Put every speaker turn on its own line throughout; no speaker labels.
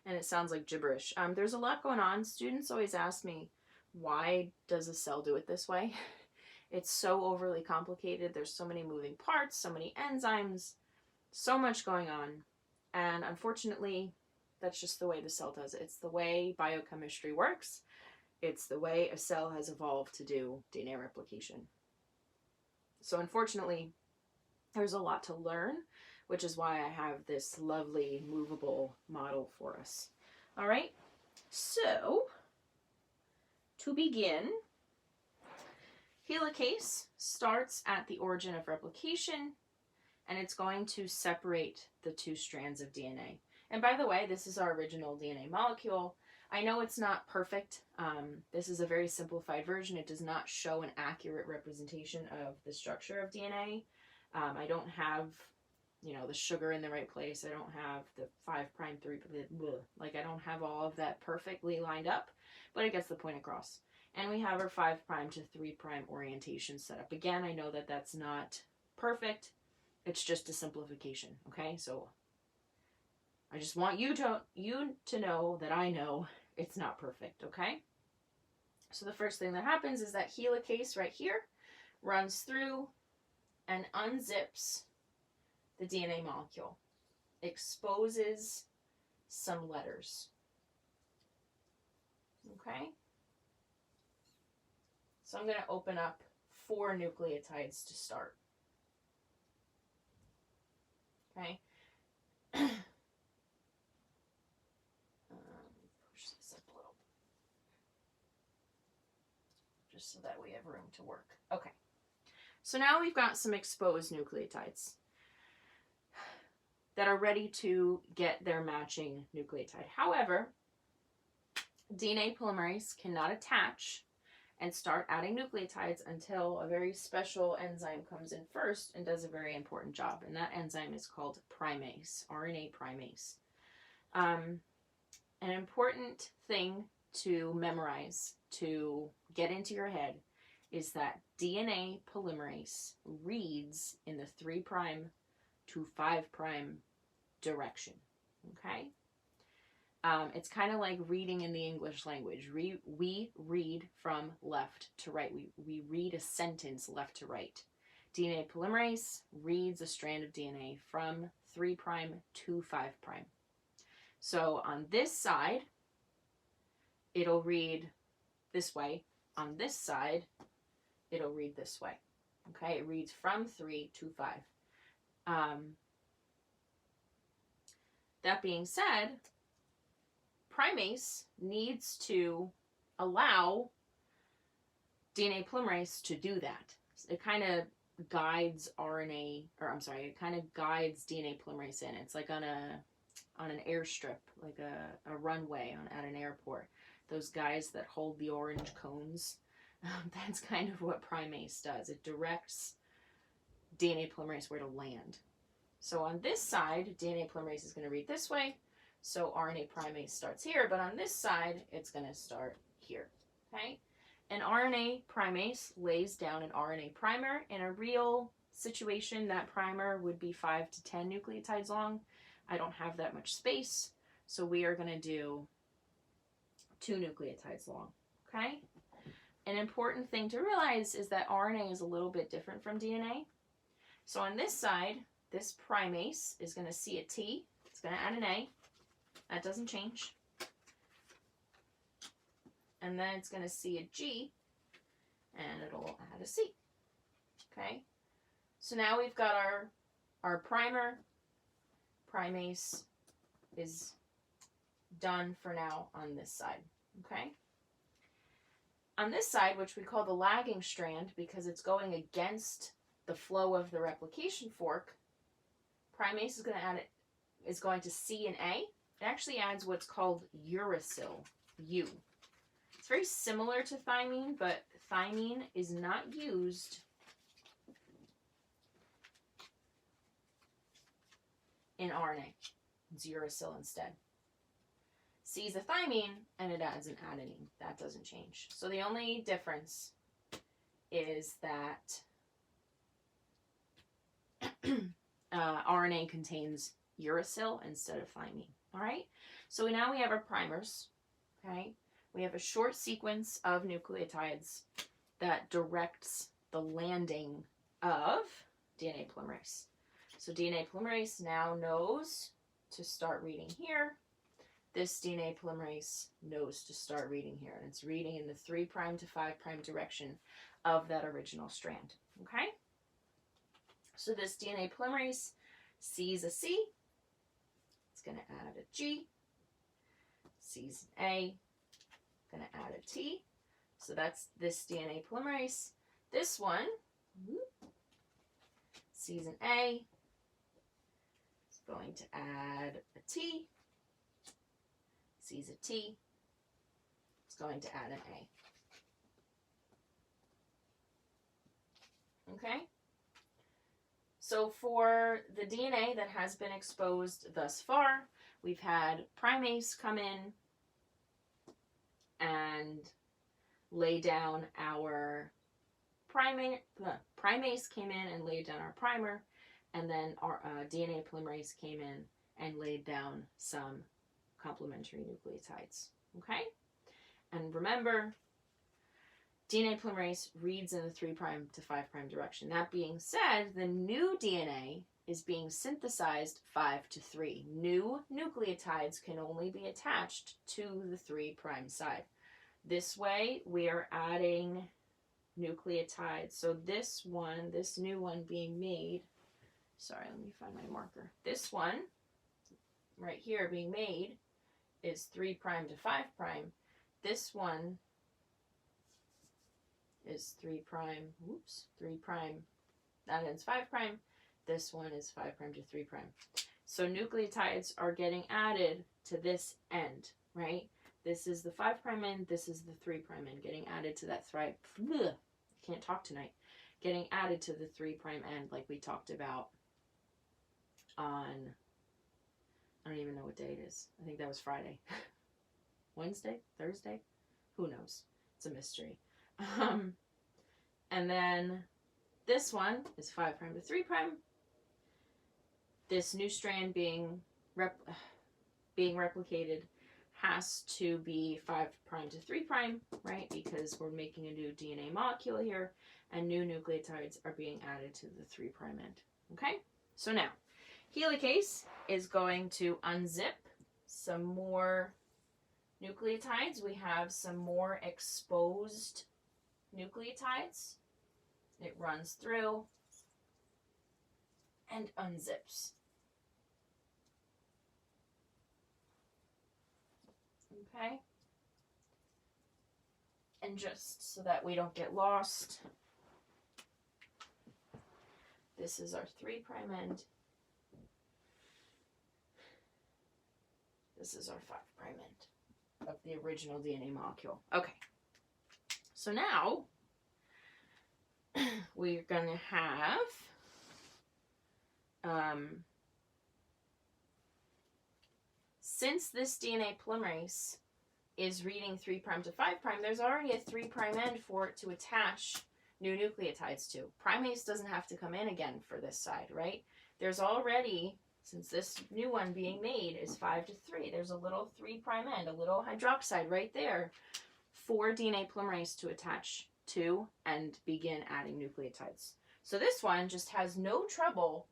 and it sounds like gibberish. There's a lot going on. Students always ask me, why does a cell do it this way? It's so overly complicated. There's so many moving parts, so many enzymes, so much going on. And unfortunately, that's just the way the cell does it. It's the way biochemistry works. It's the way a cell has evolved to do DNA replication. So unfortunately, there's a lot to learn, which is why I have this lovely movable model for us. All right, so to begin, helicase starts at the origin of replication, and it's going to separate the two strands of DNA. And by the way, this is our original DNA molecule. I know it's not perfect. This is a very simplified version. It does not show an accurate representation of the structure of DNA. I don't have, the sugar in the right place. I don't have the 5' 3, like I don't have all of that perfectly lined up, but it gets the point across. And we have our 5' to 3' orientation set up. Again, I know that that's not perfect. It's just a simplification, okay? So I just want you to know that I know it's not perfect, okay? So the first thing that happens is that helicase right here runs through and unzips the DNA molecule, exposes some letters, okay? So I'm going to open up 4 nucleotides to start, okay? Push this up a little, just so that we have room to work. Okay. So now we've got some exposed nucleotides that are ready to get their matching nucleotide. However, DNA polymerase cannot attach and start adding nucleotides until a very special enzyme comes in first and does a very important job. And that enzyme is called primase, RNA primase. An important thing to memorize, to get into your head, is that DNA polymerase reads in the 3' to 5' direction, okay? It's kind of like reading in the English language. We read from left to right. We read a sentence left to right. DNA polymerase reads a strand of DNA from 3' to 5'. So on this side, it'll read this way. On this side, it'll read this way. Okay, it reads from 3 to 5. That being said, primase needs to allow DNA polymerase to do that. It kind of guides it kind of guides DNA polymerase in. It's like on an airstrip, like a runway at an airport. Those guys that hold the orange cones, that's kind of what primase does. It directs DNA polymerase where to land. So on this side, DNA polymerase is going to read this way. So RNA primase starts here, but on this side, it's going to start here, okay? An RNA primase lays down an RNA primer. In a real situation, that primer would be 5 to 10 nucleotides long. I don't have that much space, so we are going to do 2 nucleotides long, okay? An important thing to realize is that RNA is a little bit different from DNA. So on this side, this primase is going to see a T. It's going to add an A. That doesn't change. And then it's going to see a G, and it'll add a C. Okay? So now we've got our primer. Primase is done for now on this side. Okay? On this side, which we call the lagging strand because it's going against the flow of the replication fork, primase is going to see an A. It actually adds what's called uracil, U. It's very similar to thymine, but thymine is not used in RNA. It's uracil instead. Sees a thymine and it adds an adenine. That doesn't change. So the only difference is that RNA contains uracil instead of thymine. All right, so now we have our primers. Okay, we have a short sequence of nucleotides that directs the landing of DNA polymerase. So DNA polymerase now knows to start reading here. This DNA polymerase knows to start reading here, and it's reading in the 3' to 5' direction of that original strand. Okay? So this DNA polymerase sees a C, it's going to add a G, sees an A, going to add a T. So that's this DNA polymerase. This one sees an A, it's going to add a T, sees a T, it's going to add an A. Okay? So for the DNA that has been exposed thus far, we've had primase come in and lay down our primer. Primase came in and laid down our primer, and then our DNA polymerase came in and laid down some complementary nucleotides. Okay? And remember, DNA polymerase reads in the 3' to 5' direction. That being said, the new DNA is being synthesized 5 to 3. New nucleotides can only be attached to the 3' side. This way, we are adding nucleotides. So this new one being made, sorry, let me find my marker. This one right here being made is 3' to 5'. This one is 3', that ends 5'. This one is 5' to 3'. So nucleotides are getting added to this end, right? This is the 5' end, this is the 3' end, getting added to that can't talk tonight. Getting added to the 3' end like we talked about on, I don't even know what day it is. I think that was Friday. Wednesday? Thursday? Who knows? It's a mystery. And then this one is 5' to 3'. This new strand being replicated has to be 5' to 3', right? Because we're making a new DNA molecule here, and new nucleotides are being added to the 3' end. Okay? So now, helicase is going to unzip some more nucleotides. We have some more exposed nucleotides. It runs through and unzips. Okay? And just so that we don't get lost, this is our 3' end. This is our 5' end of the original DNA molecule. Okay. So now, we're going to have since this DNA polymerase is reading 3' to 5', there's already a 3' end for it to attach new nucleotides to. Primase doesn't have to come in again for this side, right? There's already, since this new one being made is 5 to 3, there's a little 3' end, a little hydroxide right there for DNA polymerase to attach to and begin adding nucleotides. So this one just has no trouble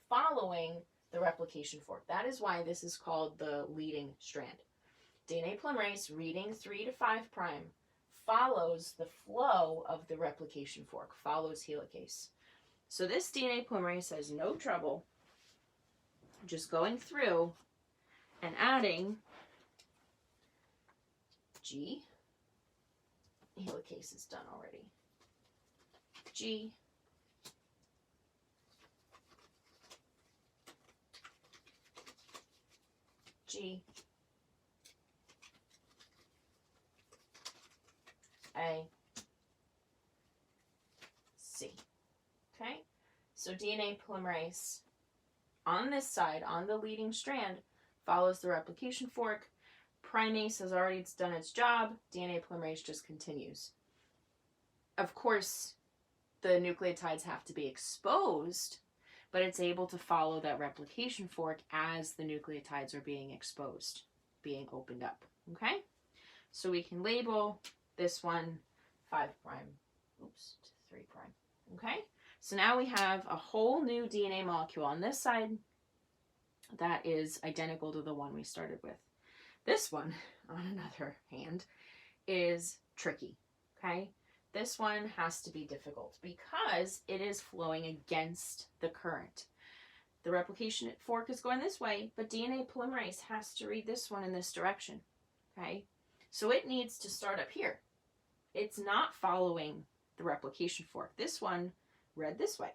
following the replication fork. That is why this is called the leading strand. DNA polymerase reading 3' to 5' follows the flow of the replication fork, follows helicase. So this DNA polymerase has no trouble just going through and adding G. Helicase is done already. G. G. A. C. Okay? So DNA polymerase on this side, on the leading strand, follows the replication fork. Primase has already done its job. DNA polymerase just continues. Of course, the nucleotides have to be exposed, but it's able to follow that replication fork as the nucleotides are being exposed, being opened up. Okay? So we can label this one 5', oops, to 3'. Okay? So now we have a whole new DNA molecule on this side that is identical to the one we started with. This one, on another hand, is tricky. Okay? This one has to be difficult because it is flowing against the current. The replication fork is going this way, but DNA polymerase has to read this one in this direction. Okay? So it needs to start up here. It's not following the replication fork. This one read this way.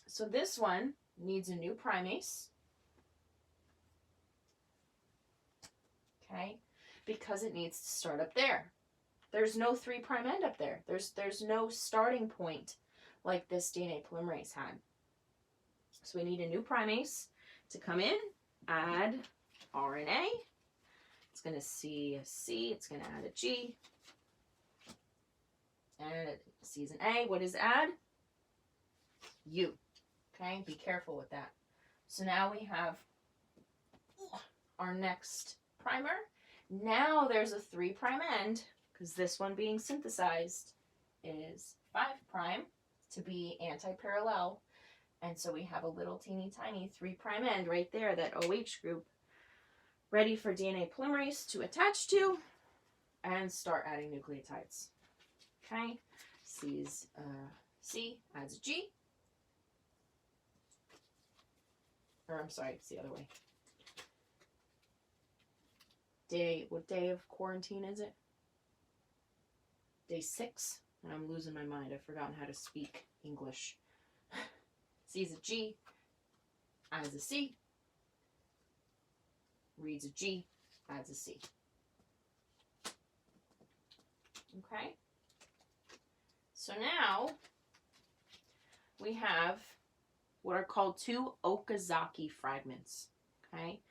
So this one needs a new primase. Okay? Because it needs to start up there. There's no 3' end up there. There's no starting point like this DNA polymerase had. So we need a new primase to come in, add RNA. It's going to see a C. It's going to add a G. And it sees an A. What does it add? U. Okay, be careful with that. So now we have our next primer. Now there's a 3' end, because this one being synthesized is 5' to be anti-parallel. And so we have a little teeny tiny 3' end right there, that OH group, ready for DNA polymerase to attach to and start adding nucleotides. Okay, C's C adds a G. Or I'm sorry, it's the other way. What day of quarantine is it? Day 6, and I'm losing my mind. I've forgotten how to speak English. Sees a G, adds a C, reads a G, adds a C. Okay? So now we have what are called 2 Okazaki fragments. Okay?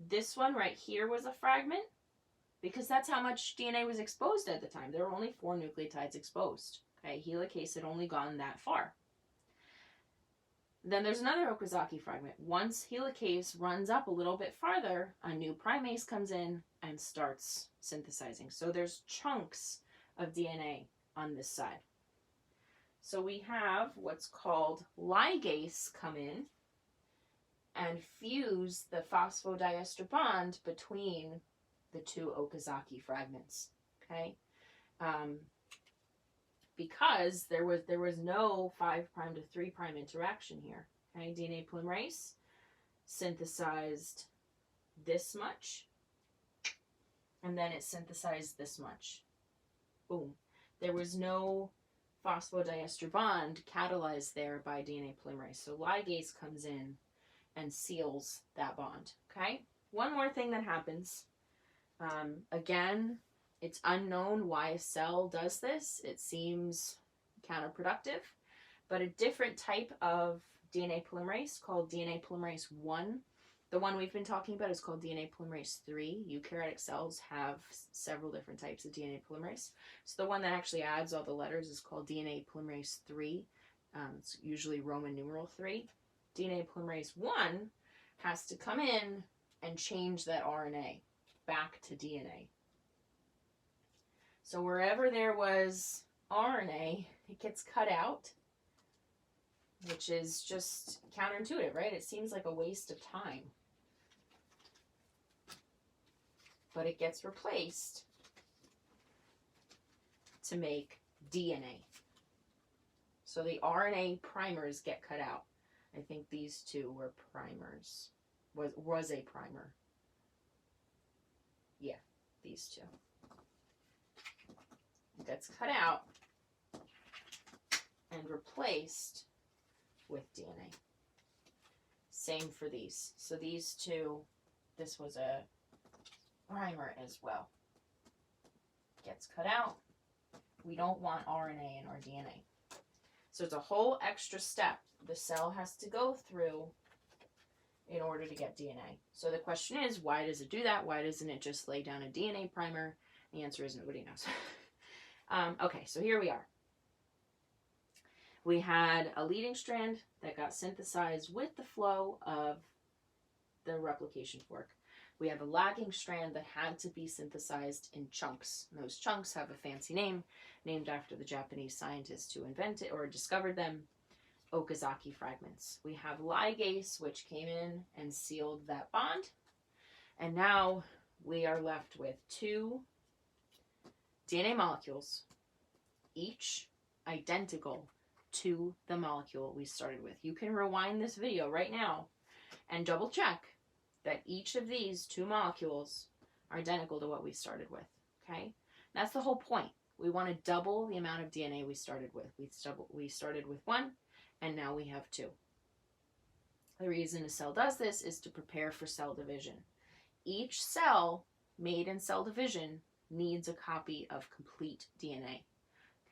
This one right here was a fragment because that's how much DNA was exposed at the time. There were only 4 nucleotides exposed. Okay? Helicase had only gone that far. Then there's another Okazaki fragment. Once helicase runs up a little bit farther, a new primase comes in and starts synthesizing. So there's chunks of DNA on this side. So we have what's called ligase come in and fuse the phosphodiester bond between the 2 Okazaki fragments. Okay? Because there was no 5' to 3' interaction here. Okay? DNA polymerase synthesized this much, and then it synthesized this much. Boom. There was no phosphodiester bond catalyzed there by DNA polymerase. So ligase comes in and seals that bond. Okay? One more thing that happens. Again, it's unknown why a cell does this. It seems counterproductive. But a different type of DNA polymerase called DNA polymerase 1. The one we've been talking about is called DNA polymerase 3. Eukaryotic cells have several different types of DNA polymerase. So the one that actually adds all the letters is called DNA polymerase 3. It's usually Roman numeral 3. DNA polymerase 1 has to come in and change that RNA back to DNA. So wherever there was RNA, it gets cut out, which is just counterintuitive, right? It seems like a waste of time. But it gets replaced to make DNA. So the RNA primers get cut out. I think these 2 were primers. Was a primer. Yeah, these 2. It gets cut out and replaced with DNA. Same for these. So these 2, this was a primer as well. Gets cut out. We don't want RNA in our DNA. So it's a whole extra step the cell has to go through in order to get DNA. So the question is, why does it do that? Why doesn't it just lay down a DNA primer? The answer is nobody knows. Okay, so here we are. We had a leading strand that got synthesized with the flow of the replication fork. We have a lagging strand that had to be synthesized in chunks. And those chunks have a fancy name, named after the Japanese scientist who invented or discovered them, Okazaki fragments. We have ligase, which came in and sealed that bond. And now we are left with 2 DNA molecules, each identical to the molecule we started with. You can rewind this video right now and double check that each of these 2 molecules are identical to what we started with, okay? That's the whole point. We want to double the amount of DNA we started with. We started with 1, and now we have 2. The reason a cell does this is to prepare for cell division. Each cell made in cell division needs a copy of complete DNA,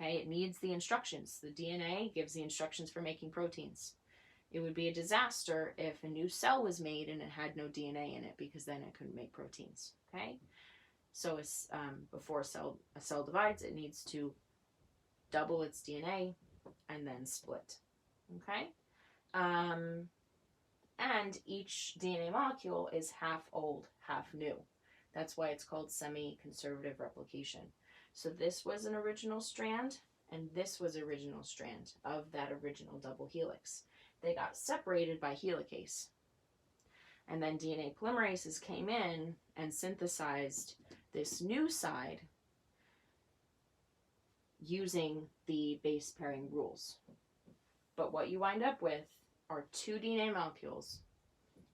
okay? It needs the instructions. The DNA gives the instructions for making proteins. It would be a disaster if a new cell was made and it had no DNA in it, because then it couldn't make proteins, okay? So before a cell divides, it needs to double its DNA and then split, okay? And each DNA molecule is half old, half new. That's why it's called semi-conservative replication. So this was an original strand, and this was original strand of that original double helix. They got separated by helicase. And then DNA polymerases came in and synthesized this new side using the base pairing rules. But what you wind up with are 2 DNA molecules,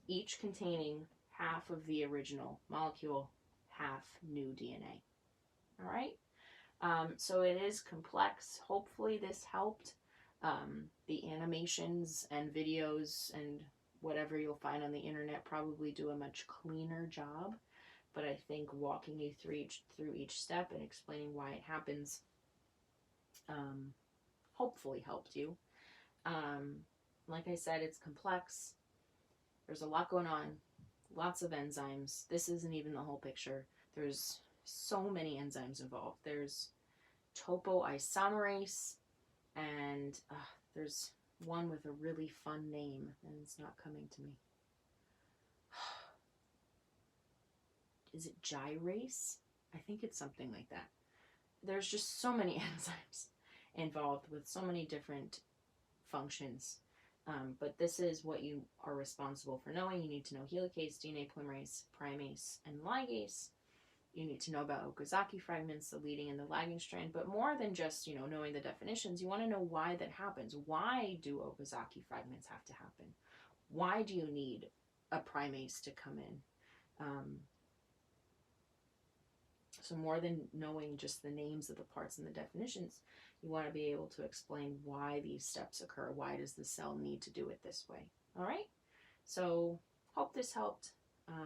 each containing half of the original molecule, half new DNA. All right? So it is complex. Hopefully this helped. The animations and videos and whatever you'll find on the internet probably do a much cleaner job, but I think walking you through each step and explaining why it happens hopefully helped you. Like I said, it's complex. There's a lot going on, lots of enzymes. This isn't even the whole picture. There's so many enzymes involved. There's topoisomerase, and there's one with a really fun name, and it's not coming to me. Is it gyrase? I think it's something like that. There's just so many enzymes involved with so many different functions. But this is what you are responsible for knowing. You need to know helicase, DNA polymerase, primase, and ligase. You need to know about Okazaki fragments, the leading and the lagging strand. But more than just, knowing the definitions, you want to know why that happens. Why do Okazaki fragments have to happen? Why do you need a primase to come in? So more than knowing just the names of the parts and the definitions, you want to be able to explain why these steps occur. Why does the cell need to do it this way? All right? So hope this helped. All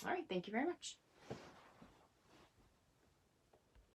right, thank you very much.